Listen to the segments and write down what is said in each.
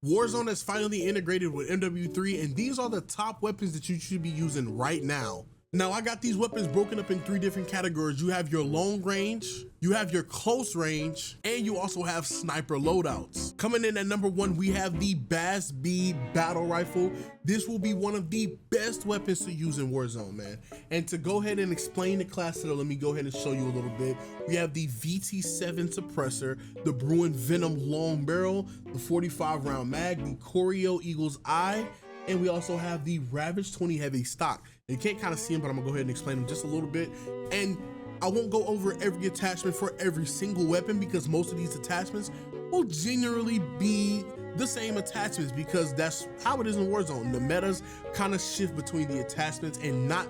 Warzone has finally integrated with MW3, and these are the top weapons that you should be using right now. Now, I got these weapons broken up in 3 different categories. You have your long range, you have your close range, and you also have sniper loadouts. Coming in at number 1, we have the BAS-B battle rifle. This will be one of the best weapons to use in Warzone, man. And to go ahead and explain the class setup, let me go ahead and show you a little bit. We have the VT7 suppressor, the Bruin Venom long barrel, the 45 round mag, the Choreo Eagle's Eye, and we also have the Ravage 20 heavy stock. You can't kind of see them, but I'm gonna go ahead and explain them just a little bit. And I won't go over every attachment for every single weapon because most of these attachments will generally be the same attachments because that's how it is in Warzone. The metas kind of shift between the attachments and not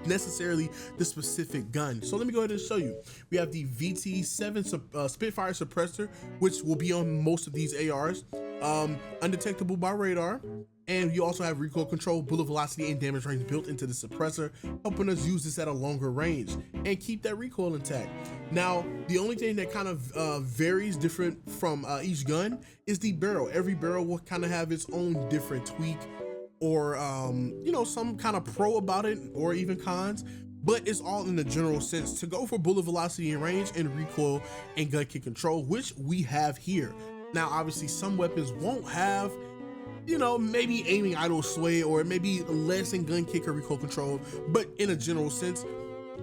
necessarily the specific gun. So let me go ahead and show you. We have the VT7 Spitfire suppressor, which will be on most of these ARs, undetectable by radar. And you also have recoil control, bullet velocity, and damage range built into the suppressor, helping us use this at a longer range and keep that recoil intact. Now, the only thing that kind of varies different from each gun is the barrel. Every barrel will kind of have its own different tweak or, you know, some kind of pro about it or even cons, but it's all in the general sense to go for bullet velocity and range and recoil and gun kick control, which we have here. Now, obviously, some weapons won't have, you know, maybe aiming idle sway or maybe less in gun kick or recoil control, but in a general sense,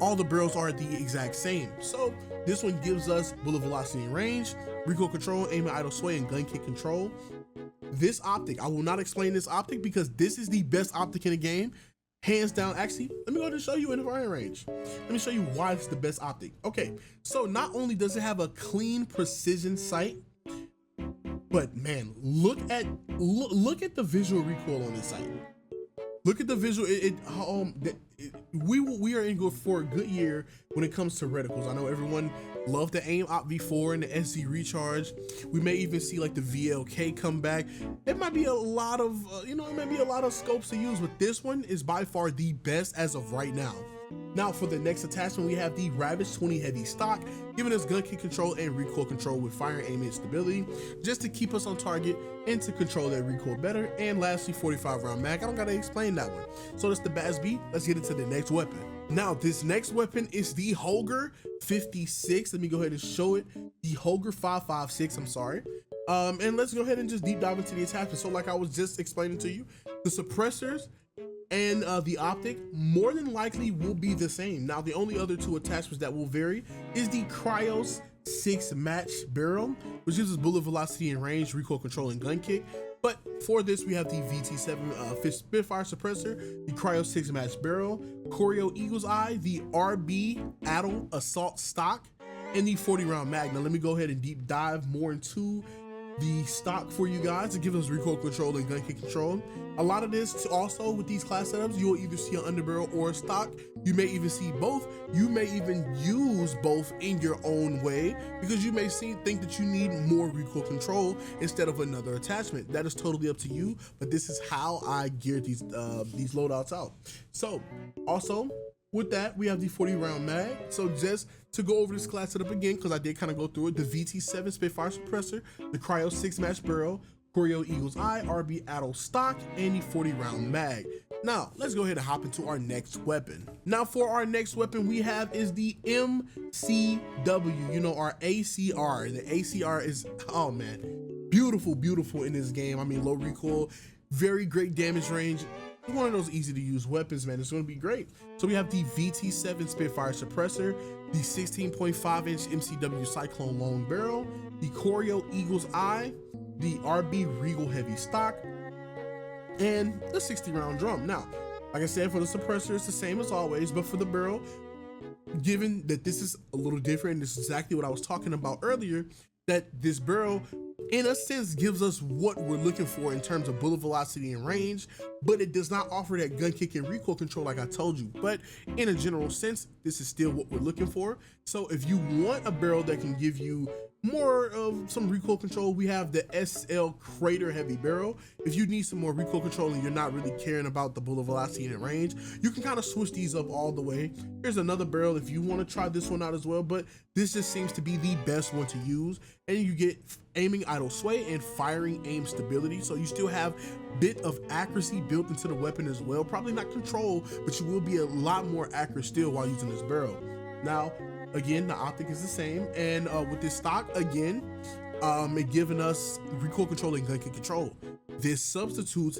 all the barrels are the exact same. So this one gives us bullet velocity and range, recoil control, aiming idle sway, and gun kick control. This optic, I will not explain this optic because this is the best optic in the game, hands down. Actually, let me go ahead and show you in the firing range. Let me show you why it's the best optic. Okay, so not only does it have a clean precision sight, but man, look at the visual recoil on this sight. Look at the visual. We are in for a good year when it comes to reticles. I know everyone loved the AIM OpV4 and the SC recharge. We may even see like the VLK come back. It might be a lot of it might be a lot of scopes to use, but this one is by far the best as of right now. Now for the next attachment, we have the Ravage 20 heavy stock, giving us gun kick control and recoil control with fire, aim, and stability, just to keep us on target and to control that recoil better. And lastly, 45 round mag. I don't gotta explain that one. So that's the BAS-B. Let's get into the next weapon. Now this next weapon is the Holger 56. Let me go ahead and show it. The Holger 556. I'm sorry. And let's go ahead and just deep dive into the attachment. So like I was just explaining to you, the suppressors and the optic more than likely will be the same. Now the only other 2 attachments that will vary is the Cryos 6 match barrel, which gives us bullet velocity and range, recoil control, and gun kick. But for this, we have the VT7 Spitfire suppressor, the Cryos 6 match barrel, Choreo Eagle's Eye, the RB Adel assault stock, and the 40 round mag. Now let me go ahead and deep dive more into the stock for you guys to give us recoil control and gun kick control. A lot of this also with these class setups, you will either see an underbarrel or a stock. You may even see both. You may even use both in your own way because you may think that you need more recoil control instead of another attachment. That is totally up to you, but this is how I geared these loadouts out. So also with that, we have the 40 round mag. So just to go over this class setup again, because I did kind of go through it, the VT7 Spitfire suppressor, the Cryos 6 match barrel, Choreo Eagle's Eye, RB Adel stock, and the 40 round mag. Now let's go ahead and hop into our next weapon. Now for our next weapon we have is the MCW, you know, our ACR. The ACR is, oh man, beautiful in this game. I mean, low recoil, very great damage range. One of those easy to use weapons, man. It's going to be great. So we have the VT7 Spitfire suppressor, the 16.5 inch MCW Cyclone long barrel, the Choreo Eagle's Eye, the RB Regal heavy stock, and the 60 round drum. Now, like I said, for the suppressor, it's the same as always, but for the barrel, given that this is a little different, this is exactly what I was talking about earlier, that this barrel in a sense gives us what we're looking for in terms of bullet velocity and range, but it does not offer that gun kick and recoil control like I told you. But in a general sense, this is still what we're looking for. So if you want a barrel that can give you more of some recoil control, we have the SL Crater Heavy Barrel. If you need some more recoil control and you're not really caring about the bullet velocity and range, you can kind of switch these up all the way. Here's another barrel if you want to try this one out as well, but this just seems to be the best one to use. And you get aiming idle sway and firing aim stability, so you still have bit of accuracy built into the weapon as well. Probably not control, but you will be a lot more accurate still while using this barrel. Now, again, the optic is the same, and with this stock, again, it giving us recoil control and gun kick control. This substitutes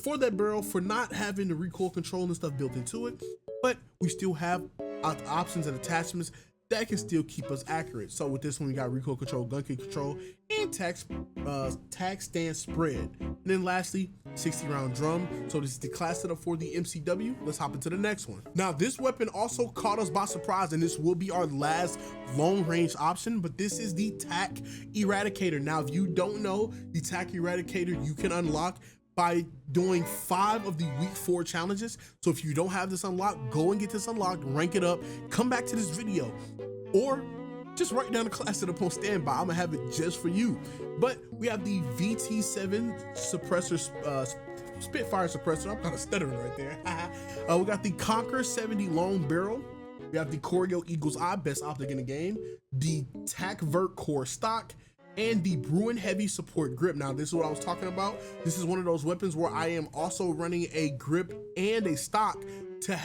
for that barrel for not having the recoil control and stuff built into it, but we still have options and attachments that can still keep us accurate. So with this one, we got recoil control, gun kick control, and tac stand spread. And then lastly, 60 round drum. So this is the class setup for the MCW. Let's hop into the next one. Now, this weapon also caught us by surprise, and this will be our last long range option, but this is the TAC Eradicator. Now, if you don't know, the TAC Eradicator you can unlock by doing 5 of the week 4 challenges. So if you don't have this unlocked, go and get this unlocked, rank it up, come back to this video, or just write down the class setup on standby. I'm gonna have it just for you. But we have the VT7 suppressor, Spitfire suppressor. I'm kind of stuttering right there. We got the Conquer 70 long barrel. We have the Choreo Eagle's Eye, best optic in the game, the TAC Vert Core stock, and the Bruin Heavy Support Grip. Now, this is what I was talking about. This is one of those weapons where I am also running a grip and a stock to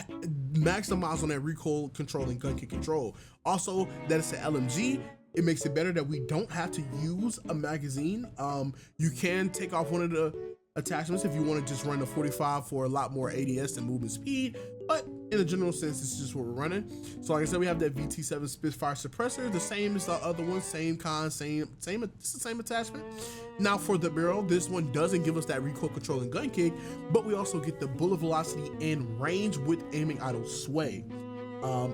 maximize on that recoil control and gun kick control. Also, that it's an LMG. It makes it better that we don't have to use a magazine. You can take off one of the attachments if you want to just run the 45 for a lot more ADS and movement speed, but in a general sense, this is just what we're running. So like I said, we have that VT7 Spitfire suppressor, the same as the other one, same kind, it's the same attachment. Now for the barrel, this one doesn't give us that recoil control and gun kick, but we also get the bullet velocity and range with aiming idle sway.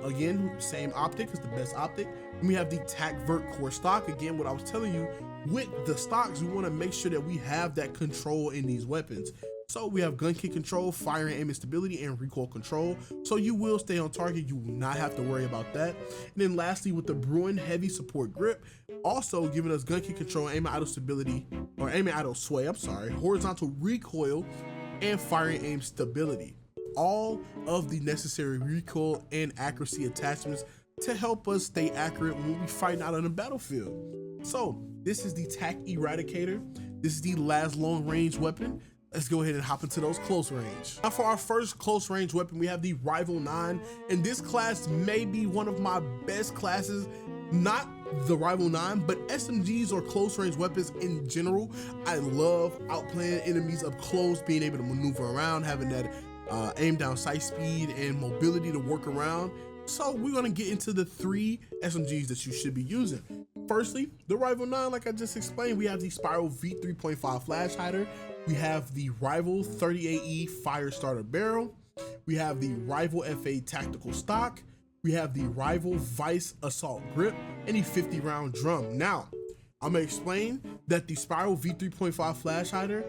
Again, same optic is the best optic. And we have the TAC Vert Core stock. Again, what I was telling you, with the stocks, we want to make sure that we have that control in these weapons. So we have gun kick control, fire and aim and stability, and recoil control. So you will stay on target. You will not have to worry about that. And then lastly, with the Bruin Heavy Support Grip, also giving us gun kick control, aim and idle stability, or aim and idle sway, I'm sorry, horizontal recoil, and fire and aim stability. All of the necessary recoil and accuracy attachments to help us stay accurate when we fight out on the battlefield. So this is the TAC Eradicator. This is the last long range weapon. Let's go ahead and hop into those close range. Now for our first close range weapon, we have the Rival 9, and this class may be one of my best classes. Not the Rival 9, but SMGs or close range weapons in general. I love outplaying enemies up close, being able to maneuver around, having that aim down sight speed and mobility to work around. So we're gonna get into the 3 SMGs that you should be using. Firstly, the Rival 9, like I just explained, we have the Spiral V3.5 flash hider. We have the Rival 38E fire starter barrel. We have the Rival FA tactical stock. We have the Rival Vice assault grip and the 50 round drum. Now, I'm gonna explain that the Spiral V3.5 flash hider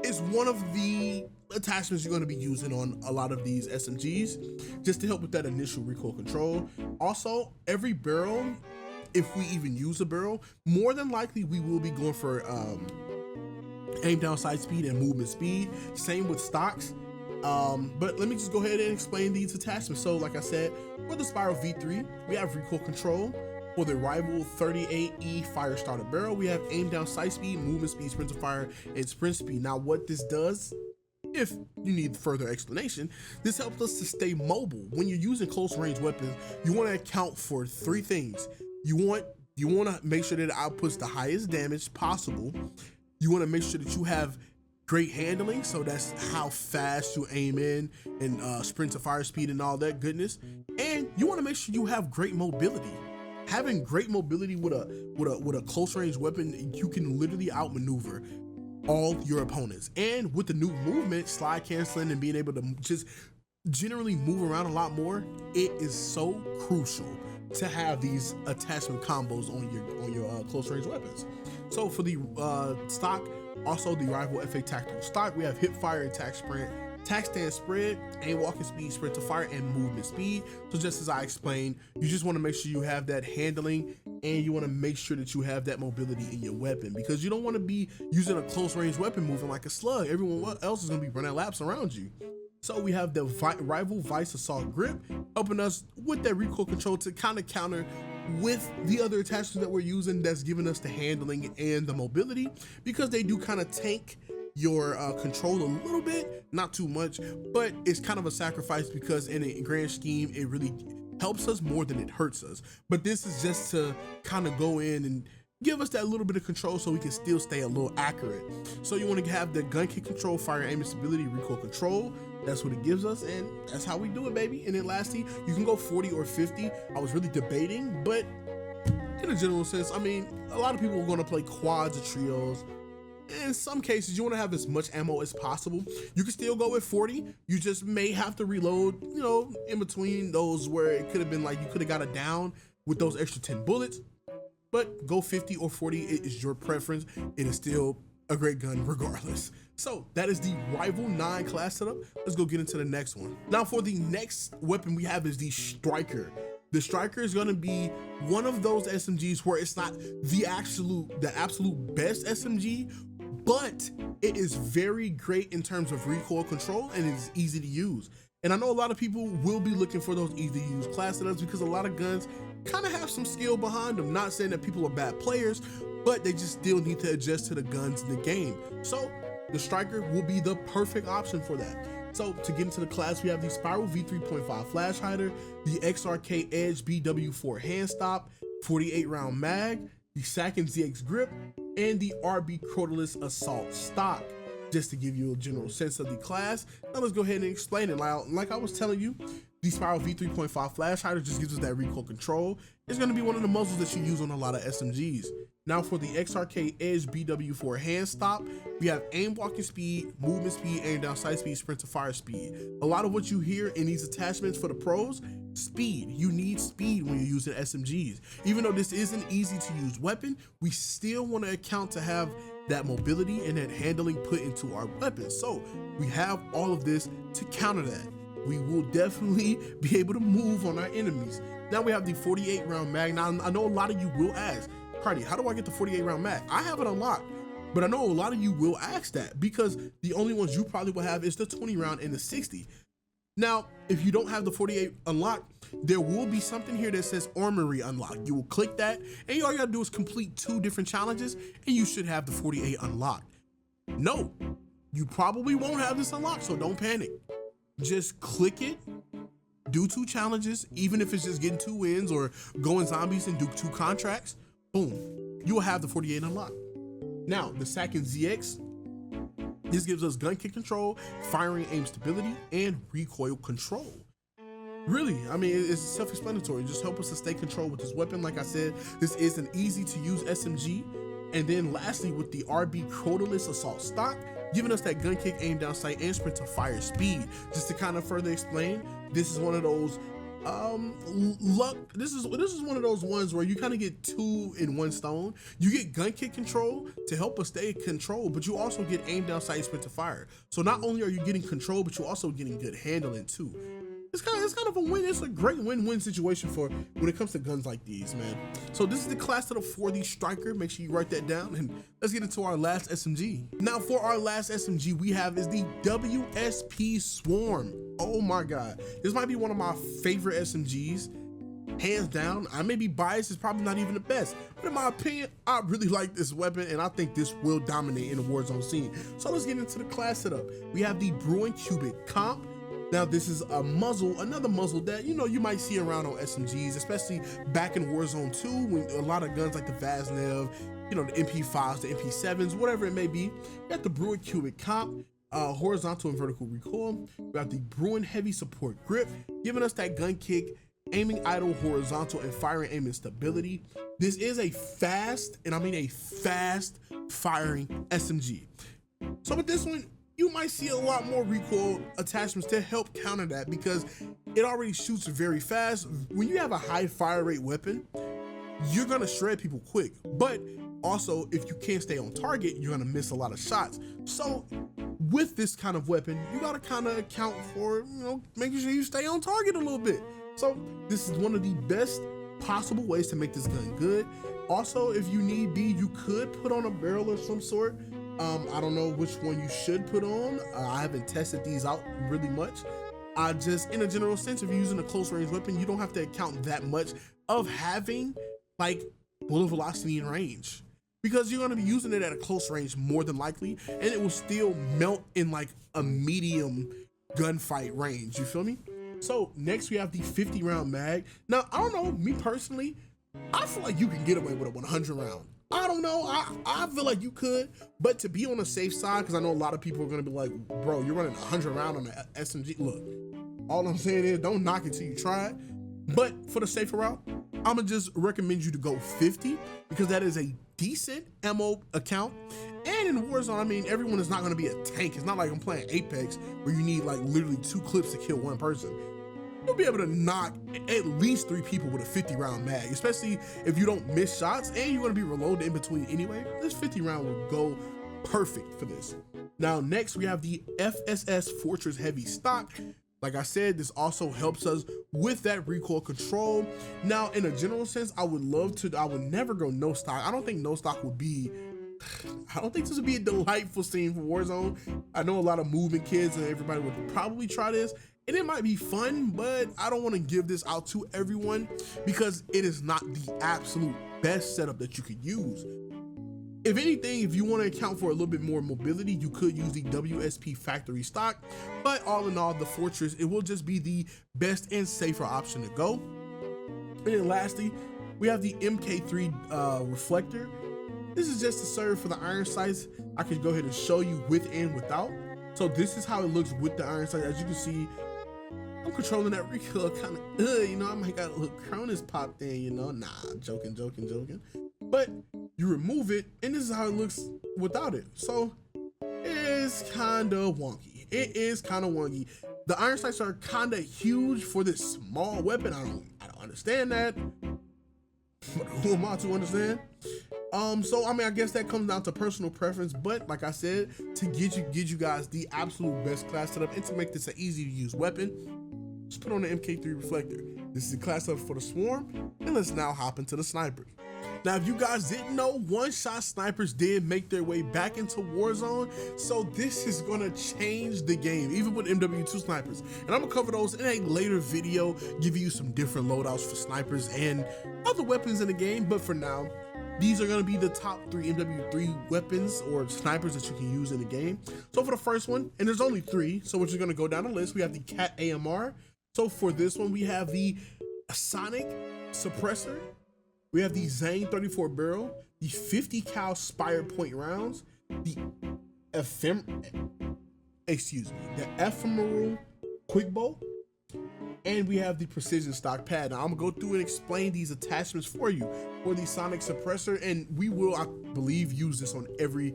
is one of the attachments you're going to be using on a lot of these SMGs just to help with that initial recoil control. Also, every barrel, if we even use a barrel, more than likely we will be going for aim down sight speed and movement speed. Same with stocks. But let me just go ahead and explain these attachments. So like I said, for the Spiral V3, we have recoil control. For the Rival 38E fire starter barrel, we have aim down sight speed, movement speed, sprint to fire, and sprint speed. Now what this does, if you need further explanation, this helps us to stay mobile. When you're using close range weapons, you want to account for 3 things. You want to make sure that it outputs the highest damage possible. You want to make sure that you have great handling, so that's how fast you aim in and sprint to fire speed and all that goodness. And you want to make sure you have great mobility. Having great mobility with a close range weapon, you can literally outmaneuver all your opponents. And with the new movement, slide canceling, and being able to just generally move around a lot more, it is so crucial to have these attachment combos on your close range weapons. So for the stock, also the Rival FA tactical stock, we have hip fire and tac sprint, Tack stand spread, aim walking speed, sprint to fire, and movement speed. So just as I explained, you just want to make sure you have that handling, and you want to make sure that you have that mobility in your weapon, because you don't want to be using a close range weapon moving like a slug. Everyone else is going to be running laps around you. So we have the rival Vice Assault Grip, helping us with that recoil control to kind of counter with the other attachments that we're using that's giving us the handling and the mobility, because they do kind of tank your control a little bit, not too much, but it's kind of a sacrifice because in a grand scheme, it really helps us more than it hurts us. But this is just to kind of go in and give us that little bit of control so we can still stay a little accurate. So you want to have the gun kick control, fire, aim, and stability, recoil control. That's what it gives us, and that's how we do it, baby. And then lastly, you can go 40 or 50. I was really debating, but in a general sense, I mean, a lot of people are going to play quads or trios. In some cases, you want to have as much ammo as possible. You can still go with 40. You just may have to reload, you know, in between those where it could have been like you could have got it down with those extra 10 bullets. But go 50 or 40, it is your preference. It is still a great gun regardless. So that is the Rival 9 class setup. Let's go get into the next one. Now for the next weapon we have is the Striker. The Striker is gonna be one of those SMGs where it's not the absolute best SMG, but it is very great in terms of recoil control and it's easy to use. And I know a lot of people will be looking for those easy to use class setups because a lot of guns kind of have some skill behind them. Not saying that people are bad players, but they just still need to adjust to the guns in the game. So the Striker will be the perfect option for that. So to get into the class, we have the Spiral V3.5 flash hider, the XRK Edge BW4 hand stop, 48 round mag, the Sakin ZX grip, and the RB Crotalus assault stock. Just to give you a general sense of the class, now let's go ahead and explain it. Like I was telling you, the Spiral V3.5 flash hider just gives us that recoil control. It's going to be one of the muzzles that you use on a lot of SMGs. Now for the XRK Edge BW4 hand stop, we have aim walking speed, movement speed, aim down sight speed, sprint to fire speed. A lot of what you hear in these attachments for the pros, speed. You need speed when you're using SMGs. Even though this is an easy to use weapon, we still want to account to have that mobility and that handling put into our weapons. So we have all of this to counter that. We will definitely be able to move on our enemies. Now we have the 48 round mag. Now I know a lot of you will ask, Cardi, how do I get the 48 round mag? I have it unlocked, but I know a lot of you will ask that because the only ones you probably will have is the 20 round and the 60. Now, if you don't have the 48 unlocked, there will be something here that says Armory unlocked. You will click that, and all you gotta do is complete 2 different challenges, and you should have the 48 unlocked. No, you probably won't have this unlocked, so don't panic. Just click it, do 2 challenges, even if it's just getting 2 wins or going zombies and do 2 contracts, boom, you will have the 48 unlocked. Now, the Sakin ZX, this gives us gun kick control, firing aim stability, and recoil control. Really, I mean, it's self-explanatory. Just help us to stay controlled with this weapon. Like I said, this is an easy to use SMG. And then lastly, with the RB Crotalus assault stock, giving us that gun kick, aim down sight, and sprint to fire speed. Just to kind of further explain, this is one of those this is one of those ones where you kind of get 2 in 1 stone. You get gun kick control to help us stay in control, but you also get aim down sight, sprint to fire. So not only are you getting control, but you're also getting good handling too. It's kind of a win. It's a great win-win situation for when it comes to guns like these, man. So this is the class setup for the Striker. Make sure you write that down, and let's get into our last SMG. Now for our last SMG we have is the WSP Swarm. Oh my God, this might be one of my favorite SMGs. Hands down. I may be biased, it's probably not even the best, but in my opinion, I really like this weapon and I think this will dominate in the Warzone scene. So let's get into the class setup. We have the Bruin Cubic Comp. Now this is a muzzle, another muzzle that you might see around on SMGs, especially back in Warzone 2 when a lot of guns like the VAS-B, the MP5s, the MP7s, whatever it may be. We have the Bruin Cubic Comp, horizontal and vertical recoil. We have the Bruin Heavy Support Grip, giving us that gun kick, aiming idle, horizontal, and firing aim and stability. This is a fast, and I mean a fast firing SMG. So with this one, you might see a lot more recoil attachments to help counter that because it already shoots very fast. When you have a high fire rate weapon, you're gonna shred people quick, but Also, if you can't stay on target, you're gonna miss a lot of shots. So with this kind of weapon, you gotta kind of account for, making sure you stay on target a little bit. So this is one of the best possible ways to make this gun good. Also, if you need be, you could put on a barrel of some sort. I don't know which one you should put on. I haven't tested these out really much. Just in a general sense, if you're using a close range weapon, you don't have to account that much of having like bullet velocity and range, because you're going to be using it at a close range more than likely, and it will still melt in like a medium gunfight range. You feel me? So next we have the 50 round mag. Now, I don't know, me personally, I feel like you can get away with a 100 round. I don't know, I feel like you could, but to be on the safe side, because I know a lot of people are gonna be like, bro, you're running 100 round on the SMG. Look, all I'm saying is don't knock it till you try it. But for the safer route, I'm gonna just recommend you to go 50, because that is a decent ammo account. And in Warzone, I mean, everyone is not gonna be a tank. It's not like I'm playing Apex where you need like literally 2 clips to kill one person. You'll be able to knock at least 3 people with a 50 round mag, especially if you don't miss shots and you're gonna be reloaded in between anyway. This 50 round will go perfect for this. Now, next we have the FSS Fortress Heavy Stock. Like I said, this also helps us with that recoil control. Now, in a general sense, I would never go no stock. I don't think no stock would be, I don't think this would be a delightful scene for Warzone. I know a lot of movement kids and everybody would probably try this, and it might be fun, but I don't want to give this out to everyone because it is not the absolute best setup that you could use. If anything, if you want to account for a little bit more mobility, you could use the WSP factory stock, but all in all, the Fortress, it will just be the best and safer option to go. And then lastly, we have the MK3 reflector. This is just to serve for the iron sights. I can go ahead and show you with and without. So this is how it looks with the iron sight. As you can see, I'm controlling that recoil kind of, I might got a little Cronus popped in, nah, joking. But you remove it, and this is how it looks without it. So it's kind of wonky. It is kind of wonky. The iron sights are kind of huge for this small weapon. I don't understand that. But who am I to understand? So I mean, I guess that comes down to personal preference, but like I said, to get you guys the absolute best class setup and to make this an easy to use weapon, just put on the MK3 reflector. This is the class setup for the swarm, and let's now hop into the snipers. Now, if you guys didn't know, one-shot snipers did make their way back into Warzone, so this is gonna change the game, even with MW2 snipers. And I'm gonna cover those in a later video, give you some different loadouts for snipers and other weapons in the game, but for now, these are gonna be the top 3 MW3 weapons or snipers that you can use in the game. So for the first one, and there's only 3, so we're just gonna go down the list. We have the KATT AMR. So for this one, we have the Sonic Suppressor. We have the Zane 34 barrel, the 50 cal Spire point rounds, the ephemeral quick bow, and we have the precision stock pad. Now I'm gonna go through and explain these attachments for you for the Sonic Suppressor, and we will, I believe, use this on every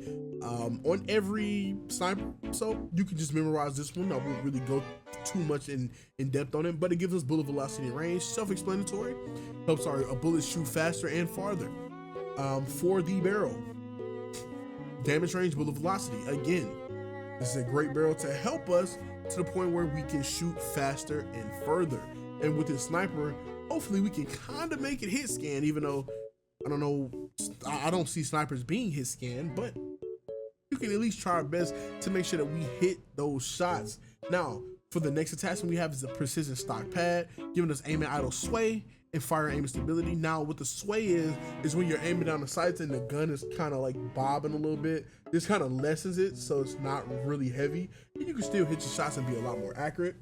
sniper. So you can just memorize this one. I won't really go too much in depth on it, but it gives us bullet velocity and range, self-explanatory. Helps our bullets shoot faster and farther. For the barrel, damage range, bullet velocity. Again, this is a great barrel to help us to the point where we can shoot faster and further. And with this sniper, hopefully we can kind of make it hit scan, even though I don't see snipers being hit scan, but you can at least try our best to make sure that we hit those shots. Now, for the next attachment we have is the precision stock pad, giving us aim and idle sway and fire aim and stability. Now, what the sway is when you're aiming down the sights and the gun is kind of like bobbing a little bit. This kind of lessens it, so it's not really heavy, and you can still hit your shots and be a lot more accurate.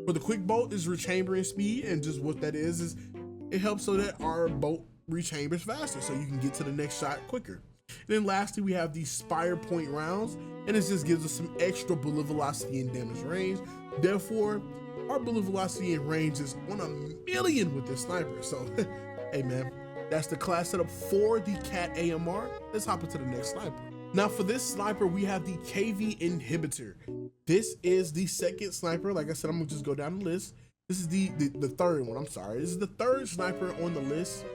For the quick bolt is rechambering speed, and just what that is it helps so that our bolt rechambers faster, so you can get to the next shot quicker. And then lastly, we have the Spire point rounds, and this just gives us some extra bullet velocity and damage range. Therefore, our bullet velocity and range is on 1,000,000 with this sniper. So, hey man, that's the class setup for the KATT AMR. Let's hop into the next sniper. Now for this sniper, we have the KV Inhibitor. This is the second sniper. Like I said, I'm gonna just go down the list. This is the third one, I'm sorry. This is the third sniper on the list.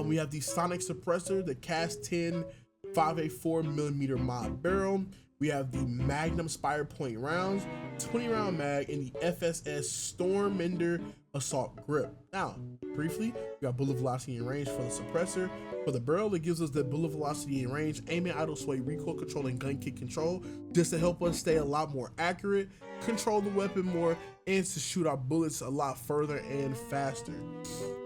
We have the sonic suppressor, the cast 10 5.84mm mod barrel. We have the Magnum Spire point rounds, 20 round mag, and the FSS Stormender assault grip. Now, briefly, we got bullet velocity and range for the suppressor. For the barrel, it gives us the bullet velocity and range, aiming, idle, sway, recoil control, and gun kick control, just to help us stay a lot more accurate, control the weapon more, and to shoot our bullets a lot further and faster.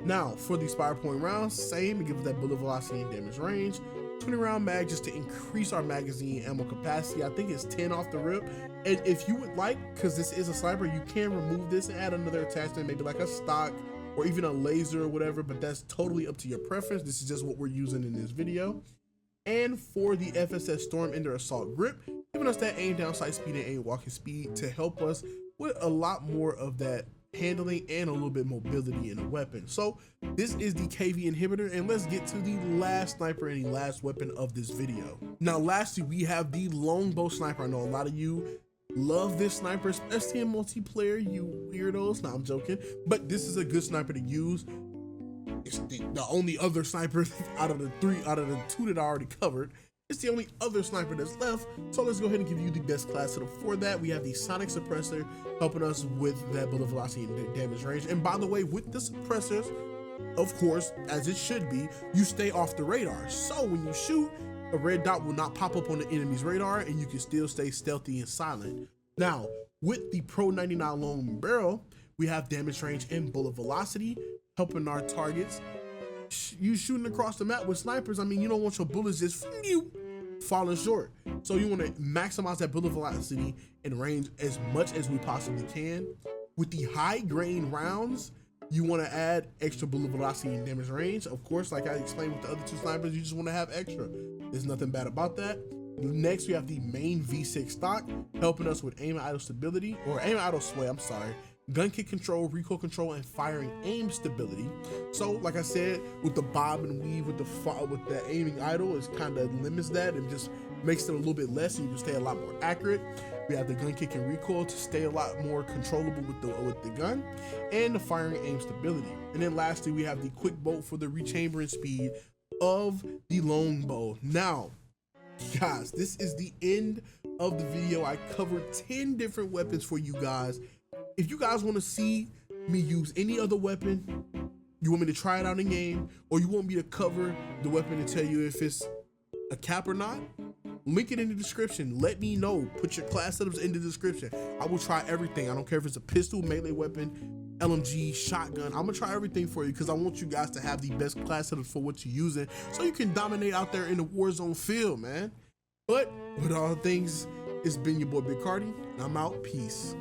Now, for the Spire point rounds, same, it gives us that bullet velocity and damage range. 20 round mag just to increase our magazine ammo capacity. I think it's 10 off the rip. And if you would like, because this is a sniper, you can remove this and add another attachment, maybe like a stock or even a laser or whatever, but that's totally up to your preference. This is just what we're using in this video. And for the FSS Stormender assault grip, giving us that aim down sight speed and aim walking speed to help us with a lot more of that handling and a little bit mobility in a weapon. So this is the KV inhibitor, and let's get to the last sniper and the last weapon of this video. Now lastly, we have the Longbow sniper. I know a lot of you love this sniper, especially in multiplayer, you weirdos. No, I'm joking, but this is a good sniper to use. It's the only other sniper out of the two that I already covered. It's the only other sniper that's left, so let's go ahead and give you the best class setup for that. We have the sonic suppressor helping us with that bullet velocity and damage range. And by the way, with the suppressors, of course, as it should be, you stay off the radar. So when you shoot, a red dot will not pop up on the enemy's radar, and you can still stay stealthy and silent. Now, with the Pro 99 long barrel, we have damage range and bullet velocity, helping our targets. You shooting across the map with snipers, I mean, you don't want your bullets just falling short. So you want to maximize that bullet velocity and range as much as we possibly can. With the high grain rounds, you want to add extra bullet velocity and damage range. Of course, like I explained with the other two snipers, you just want to have extra. There's nothing bad about that. Next, we have the main V6 stock, helping us with aim idle stability, or aim idle sway, I'm sorry, gun kick control, recoil control, and firing aim stability. So like I said, with the bob and weave with the aiming idle, it kind of limits that and just makes it a little bit less, so you can stay a lot more accurate. We have the gun kick and recoil to stay a lot more controllable with the gun, and the firing aim stability. And then lastly, we have the quick bolt for the rechambering speed of the Longbow. Now, guys, this is the end of the video. I covered 10 different weapons for you guys. If you guys want to see me use any other weapon, you want me to try it out in game, or you want me to cover the weapon and tell you if it's a cap or not, link it in the description. Let me know. Put your class setups in the description. I will try everything. I don't care if it's a pistol, melee weapon, LMG, shotgun. I'm gonna try everything for you because I want you guys to have the best class setups for what you're using, so you can dominate out there in the Warzone field, man. But with all things, it's been your boy Big Cardi, and I'm out. Peace.